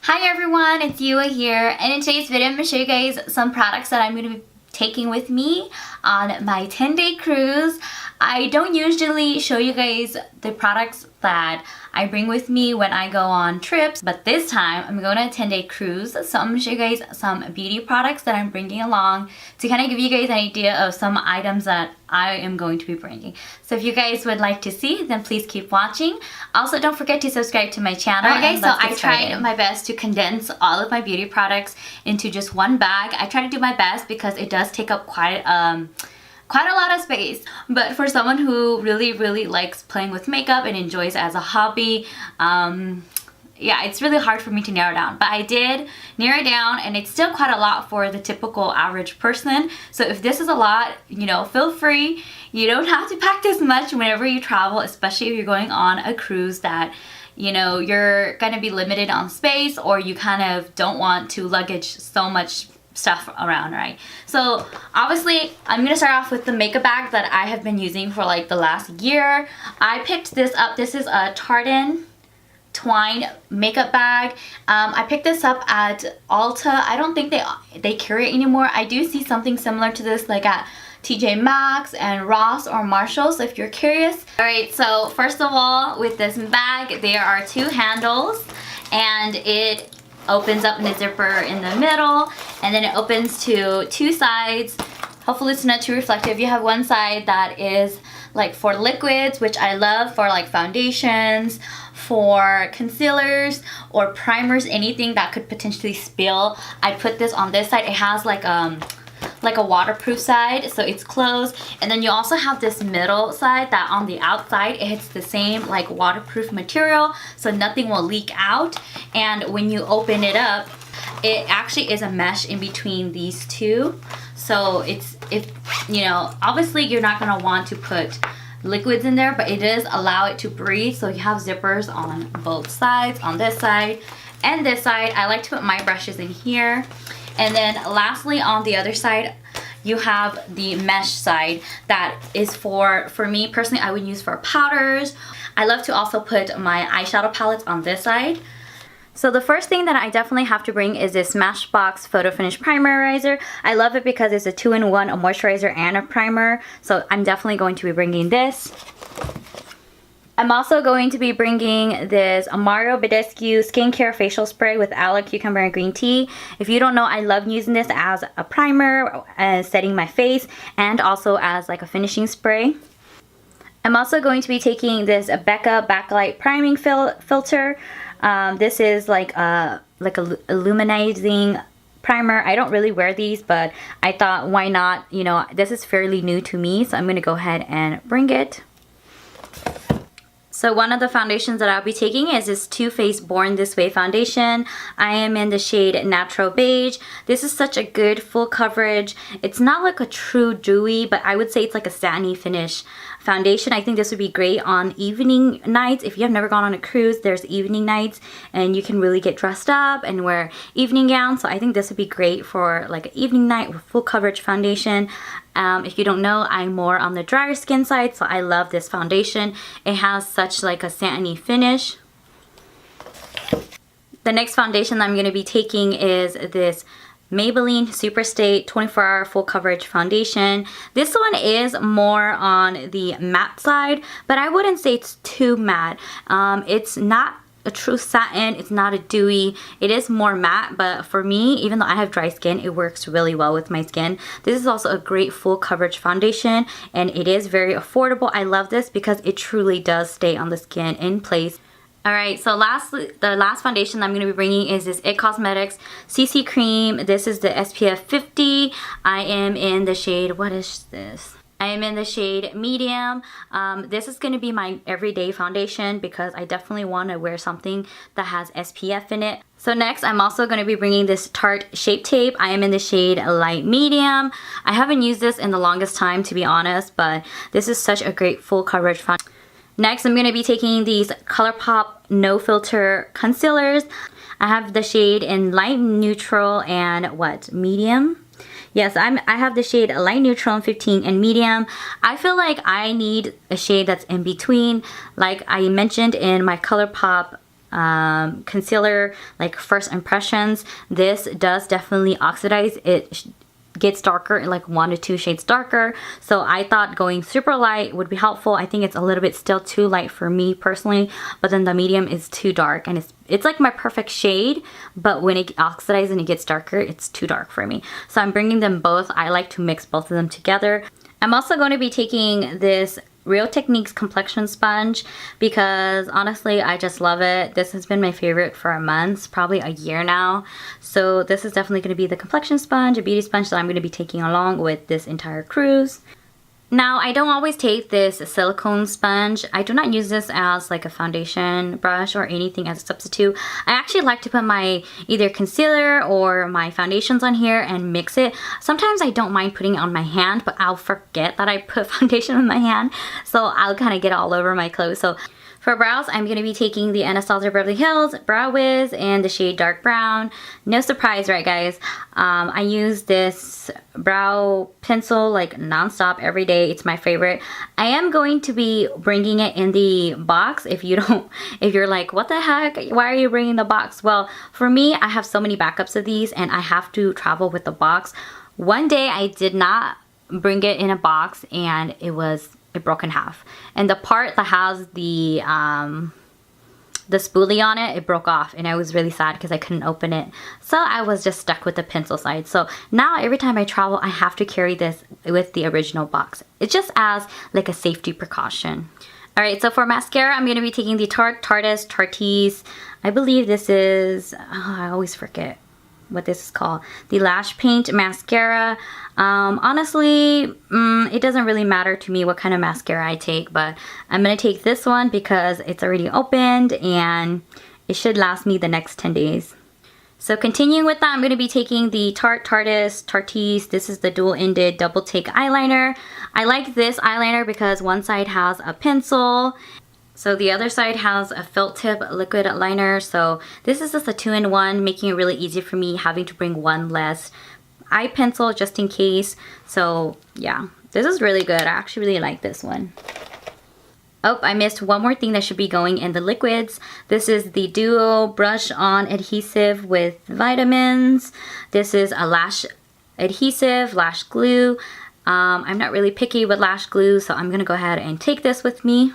Hi everyone, it's Yua here, and in today's video I'm going to show you guys some products that I'm going to be taking with me on my 10-day cruise. I don't usually show you guys the products that I bring with me when I go on trips, but this time I'm going on a 10-day cruise, so I'm going to show you guys some beauty products that I'm bringing along to kind of give you guys an idea of some items that I am going to be bringing. So if you guys would like to see, then please keep watching. Also, don't forget to subscribe to my channel. Alright guys, so I tried my best to condense all of my beauty products into just one bag. I try to do my best because it does take up quite a lot of space, but for someone who really likes playing with makeup and enjoys it as a hobby, yeah, it's really hard for me to narrow down, but I did narrow it down, and it's still quite a lot for the typical average person. So if this is a lot, you know, feel free. You don't have to pack this much whenever you travel, especially if you're going on a cruise that, you know, you're gonna be limited on space, or you kind of don't want to luggage so much stuff around, right? So obviously I'm gonna start off with the makeup bag that I have been using for like the last year. I picked this up. This is a Tartan twine makeup bag. I picked this up at Ulta. I don't think they carry it anymore. I do see something similar to this like at TJ Maxx and Ross or Marshalls, so if you're curious. Alright, so first of all, with this bag there are two handles, and it opens up in a zipper in the middle, and then it opens to two sides. Hopefully it's not too reflective. You have one side that is like for liquids, which I love for like foundations, for concealers or primers, anything that could potentially spill. I put this on this side. It has like a waterproof side, so it's closed, and then you also have this middle side that on the outside it's the same like waterproof material, so nothing will leak out. And when you open it up, it actually is a mesh in between these two, so if you know, obviously you're not going to want to put liquids in there, but it does allow it to breathe. So you have zippers on both sides, on this side and this side. I like to put my brushes in here. And then lastly, on the other side, you have the mesh side that is for me personally, I would use for powders. I love to also put my eyeshadow palettes on this side. So the first thing that I definitely have to bring is this Smashbox Photo Finish Primerizer. I love it because it's a 2-in-1, a moisturizer and a primer. So I'm definitely going to be bringing this. I'm also going to be bringing this Mario Badescu Skincare Facial Spray with aloe, cucumber, and green tea. If you don't know, I love using this as a primer, setting my face, and also as like a finishing spray. I'm also going to be taking this Becca Backlight Priming Filter. This is like a illuminating primer. I don't really wear these, but I thought why not, you know, this is fairly new to me, so I'm going to go ahead and bring it. So one of the foundations that I'll be taking is this Too Faced Born This Way foundation. I am in the shade Natural Beige. This is such a good full coverage. It's not like a true dewy, but I would say it's like a satiny finish foundation. I think this would be great on evening nights. If you have never gone on a cruise, there's evening nights and you can really get dressed up and wear evening gowns. So I think this would be great for like an evening night with full coverage foundation. If you don't know, I'm more on the drier skin side, so I love this foundation. It has such like a satiny finish. The next foundation I'm going to be taking is this Maybelline Superstay 24-Hour Full Coverage Foundation. This one is more on the matte side, but I wouldn't say it's too matte. It's not a true satin, it's not a dewy, it is more matte, but for me, even though I have dry skin, it works really well with my skin. This is also a great full coverage foundation, and it is very affordable. I love this because it truly does stay on the skin in place. Alright, so the last foundation I'm going to be bringing is this IT Cosmetics CC Cream. This is the SPF 50. I am in the shade, what is this? I am in the shade medium. This is going to be my everyday foundation because I definitely want to wear something that has SPF in it. So next, I'm also going to be bringing this Tarte Shape Tape. I am in the shade light medium. I haven't used this in the longest time, to be honest, but this is such a great full coverage foundation. Next, I'm going to be taking these ColourPop No Filter Concealers. I have the shade in light neutral and medium. Yes, I have the shade light neutral in 15 and medium. I feel like I need a shade that's in between. Like I mentioned in my ColourPop concealer, like first impressions, this does definitely oxidize. It gets darker, like 1 to 2 shades darker. So I thought going super light would be helpful. I think it's a little bit still too light for me personally, but then the medium is too dark, and it's like my perfect shade, but when it oxidizes and it gets darker, it's too dark for me. So I'm bringing them both. I like to mix both of them together. I'm also going to be taking this Real Techniques complexion sponge because honestly I just love it. This has been my favorite for a month, probably a year now. So this is definitely going to be the complexion sponge, a beauty sponge that I'm going to be taking along with this entire cruise. Now, I don't always take this silicone sponge. I do not use this as like a foundation brush or anything as a substitute. I actually like to put my either concealer or my foundations on here and mix it. Sometimes I don't mind putting it on my hand, but I'll forget that I put foundation on my hand. So I'll kind of get all over my clothes. So for brows, I'm going to be taking the Anastasia Beverly Hills Brow Wiz in the shade Dark Brown. No surprise, right guys? I use this brow pencil like non-stop every day. It's my favorite. I am going to be bringing it in the box. If you're like, what the heck? Why are you bringing the box? Well, for me, I have so many backups of these and I have to travel with the box. One day I did not bring it in a box and it broke in half, and the part that has the spoolie on it broke off, and I was really sad because I couldn't open it. So I was just stuck with the pencil side. So now every time I travel, I have to carry this with the original box. It's just as like a safety precaution. Alright, so for mascara, I'm going to be taking the Tarteist. I believe this is, I always forget what this is called, the Lash Paint Mascara. Honestly, it doesn't really matter to me what kind of mascara I take, but I'm gonna take this one because it's already opened and it should last me the next 10 days. So continuing with that, I'm going to be taking the Tarteist. This is the dual-ended double take eyeliner. I like this eyeliner because one side has a pencil, so the other side has a felt tip liquid liner. So this is just a 2-in-1, making it really easy for me having to bring one less eye pencil just in case. So yeah, this is really good. I actually really like this one. Oh, I missed one more thing that should be going in the liquids. This is the Duo Brush On Adhesive with vitamins. This is a lash adhesive, lash glue. I'm not really picky with lash glue, so I'm gonna go ahead and take this with me.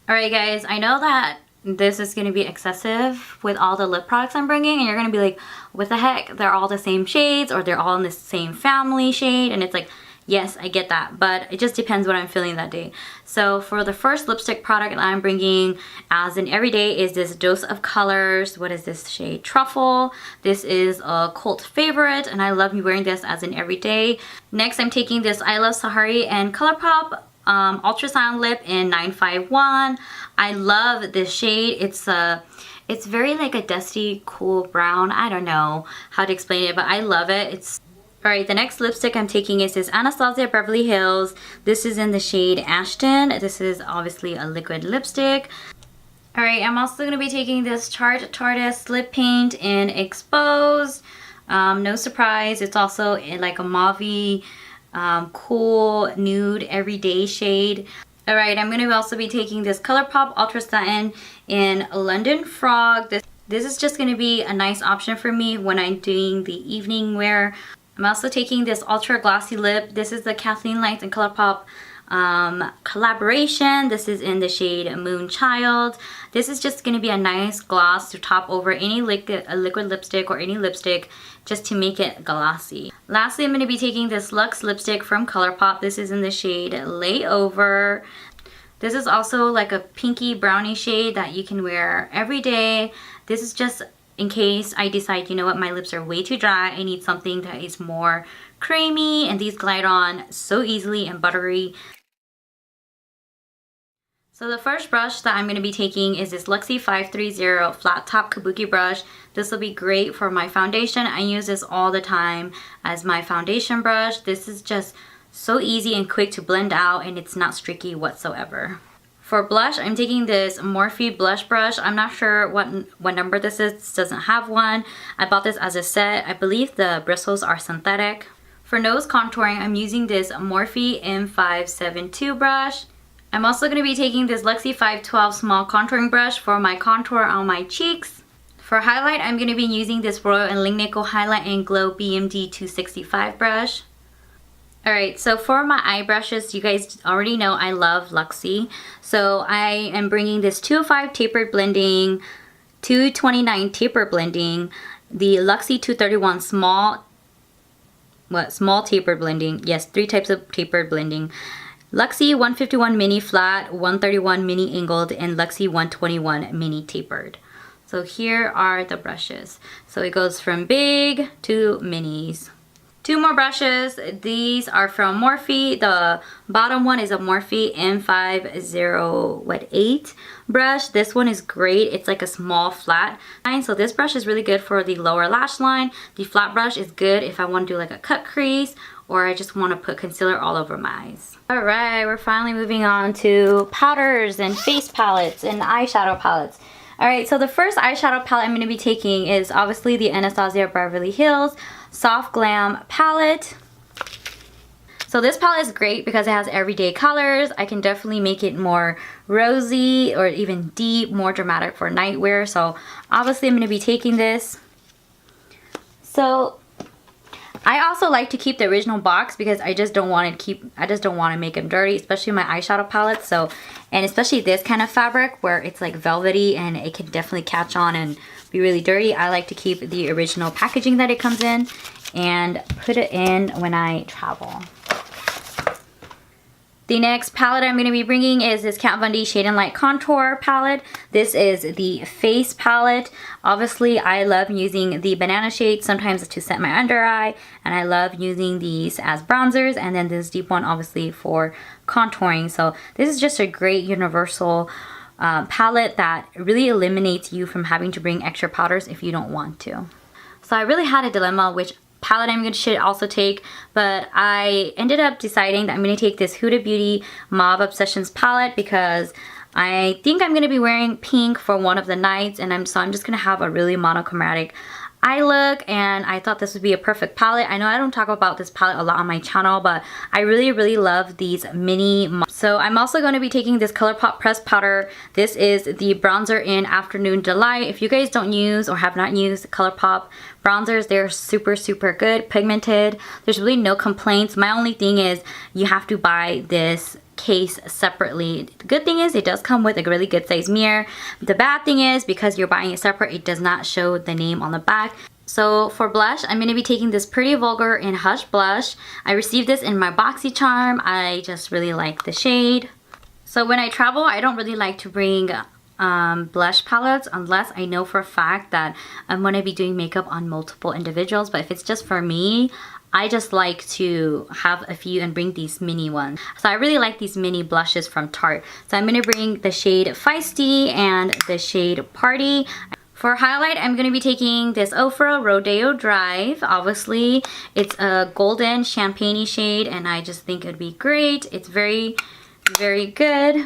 Alright guys, I know that this is going to be excessive with all the lip products I'm bringing, and you're going to be like, what the heck? They're all the same shades, or they're all in the same family shade, and it's like, yes, I get that, but it just depends what I'm feeling that day. So for the first lipstick product that I'm bringing as an everyday is this Dose of Colors. What is this shade? Truffle. This is a cult favorite, and I love wearing this as an everyday. Next, I'm taking this I Love Sahari and ColourPop Ultrasound Lip in 951. I love this shade. It's very like a dusty, cool brown. I don't know how to explain it, but I love it. Alright, the next lipstick I'm taking is this Anastasia Beverly Hills. This is in the shade Ashton. This is obviously a liquid lipstick. Alright, I'm also going to be taking this Tarteist lip paint in Exposed. No surprise, it's also in like a mauve cool nude everyday shade. Alright, I'm going to also be taking this ColourPop Ultra Satin in London Frog. This is just going to be a nice option for me when I'm doing the evening wear. I'm also taking this Ultra Glossy Lip. This is the Kathleen Lights and ColourPop collaboration. This is in the shade Moonchild. This is just going to be a nice gloss to top over any liquid lipstick or any lipstick, just to make it glossy. Lastly, I'm going to be taking this Luxe lipstick from ColourPop. This is in the shade Layover. This is also like a pinky brownie shade that you can wear every day. This is just in case I decide, you know what, my lips are way too dry. I need something that is more creamy, and these glide on so easily and buttery. So the first brush that I'm going to be taking is this Luxie 530 flat top kabuki brush. This will be great for my foundation. I use this all the time as my foundation brush. This is just so easy and quick to blend out, and it's not streaky whatsoever. For blush, I'm taking this Morphe blush brush. I'm not sure what number this is. This doesn't have one. I bought this as a set. I believe the bristles are synthetic. For nose contouring, I'm using this Morphe M572 brush. I'm also going to be taking this Luxie 512 small contouring brush for my contour on my cheeks. For highlight, I'm going to be using this Royal and Langnickel Highlight and Glow BMD 265 brush. Alright, so for my eye brushes, you guys already know I love Luxie. So I am bringing this 205 tapered blending, 229 taper blending, the Luxie 231 small taper blending. Yes, 3 types of tapered blending. Luxie 151 mini flat, 131 mini angled, and Luxie 121 mini tapered. So here are the brushes. So it goes from big to minis. 2 more brushes. These are from Morphe. The bottom one is a Morphe M508 brush. This one is great. It's like a small flat line. So this brush is really good for the lower lash line. The flat brush is good if I want to do like a cut crease or I just want to put concealer all over my eyes. Alright, we're finally moving on to powders and face palettes and eyeshadow palettes. Alright, so the first eyeshadow palette I'm going to be taking is obviously the Anastasia Beverly Hills Soft Glam palette. So this palette is great because it has everyday colors. I can definitely make it more rosy or even deep, more dramatic for night wear. So obviously I'm going to be taking this. So I also like to keep the original box because I just don't want to make them dirty, especially my eyeshadow palettes. So, and especially this kind of fabric where it's like velvety and it can definitely catch on and be really dirty. I like to keep the original packaging that it comes in and put it in when I travel. The next palette I'm going to be bringing is this Kat Von D Shade and Light Contour palette. This is the face palette. Obviously, I love using the banana shade sometimes to set my under eye, and I love using these as bronzers, and then this deep one obviously for contouring. So this is just a great universal palette that really eliminates you from having to bring extra powders if you don't want to. So I really had a dilemma which palette I'm going to also take, but I ended up deciding that I'm going to take this Huda Beauty Mauve Obsessions palette because I think I'm going to be wearing pink for one of the nights, and so I'm just going to have a really monochromatic eye look, and I thought this would be a perfect palette. I know I don't talk about this palette a lot on my channel, but I really love these mini. So I'm also going to be taking this ColourPop pressed powder. This is the bronzer in Afternoon Delight. If you guys don't use or have not used ColourPop bronzers, they're super good, pigmented. There's really no complaints. My only thing is you have to buy this case separately. The good thing is it does come with a really good size mirror. The bad thing is because you're buying it separate, it does not show the name on the back. So for blush, I'm going to be taking this Pretty Vulgar in Hush blush. I received this in my BoxyCharm. I just really like the shade. So when I travel, I don't really like to bring blush palettes unless I know for a fact that I'm going to be doing makeup on multiple individuals. But if it's just for me, I just like to have a few and bring these mini ones. So I really like these mini blushes from Tarte. So I'm going to bring the shade Feisty and the shade Party. For highlight, I'm going to be taking this Ofra Rodeo Drive. Obviously, it's a golden champagne-y shade, and I just think it would be great. It's very good.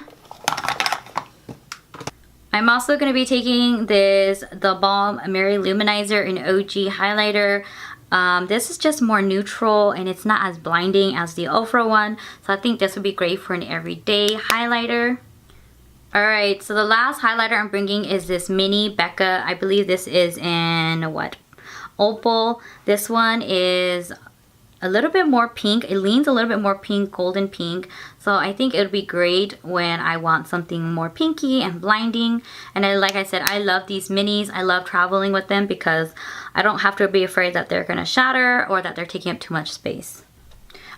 I'm also going to be taking this The Balm Mary Luminizer in OG highlighter. This is just more neutral and it's not as blinding as the Ofra one. So I think this would be great for an everyday highlighter. Alright, so the last highlighter I'm bringing is this mini Becca. I believe this is in what? Opal. This one is a little bit more pink. It leans a little bit more pink, golden pink. So I think it would be great when I want something more pinky and blinding. And like I said, I love these minis. I love traveling with them because I don't have to be afraid that they're going to shatter or that they're taking up too much space.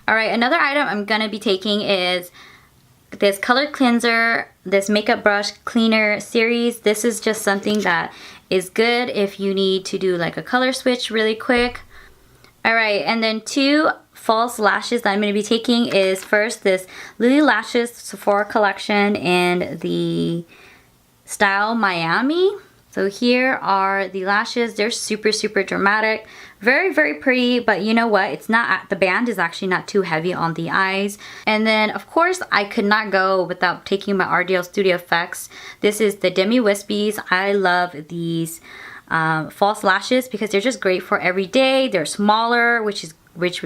Alright, another item I'm going to be taking is this color cleanser, this makeup brush cleaner series. This is just something that is good if you need to do like a color switch really quick. Alright, and then 2 false lashes that I'm going to be taking is first this Lily Lashes Sephora collection in the style Miami. So here are the lashes. They're super dramatic. Very pretty, but you know what? It's not, the band is actually not too heavy on the eyes. And then of course I could not go without taking my Ardell Studio Effects. This is the Demi Wispies. I love these false lashes because they're just great for every day. They're smaller, which is which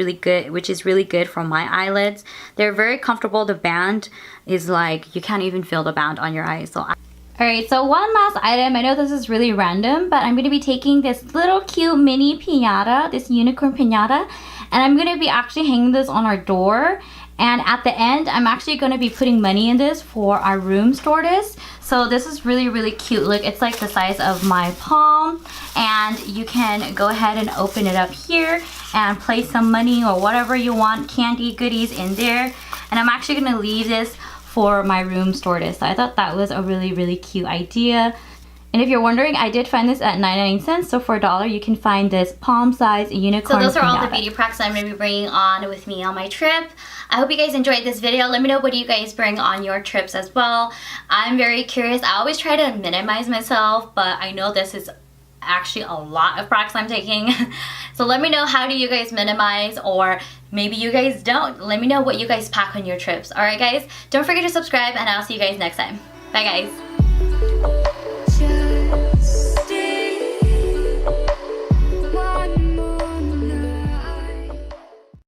is really good for my eyelids. They're very comfortable. The band is like, you can't even feel the band on your eyes. So alright, so one last item. I know this is really random, but I'm going to be taking this little cute mini piñata, this unicorn piñata, and I'm going to be actually hanging this on our door. And at the end, I'm actually going to be putting money in this for our room tortoise. So this is really, really cute. Look, it's like the size of my palm. And you can go ahead and open it up here and place some money or whatever you want, candy, goodies in there. And I'm actually going to leave this for my room tortoise. So I thought that was a really, really cute idea. And if you're wondering, I did find this at 99 cents. So for $1, you can find this palm-sized unicorn. So those are all the beauty products I'm going to be bringing on with me on my trip. I hope you guys enjoyed this video. Let me know what you guys bring on your trips as well. I'm very curious. I always try to minimize myself, but I know this is actually a lot of products I'm taking. So let me know, how do you guys minimize, or maybe you guys don't. Let me know what you guys pack on your trips. Alright guys, don't forget to subscribe, and I'll see you guys next time. Bye guys.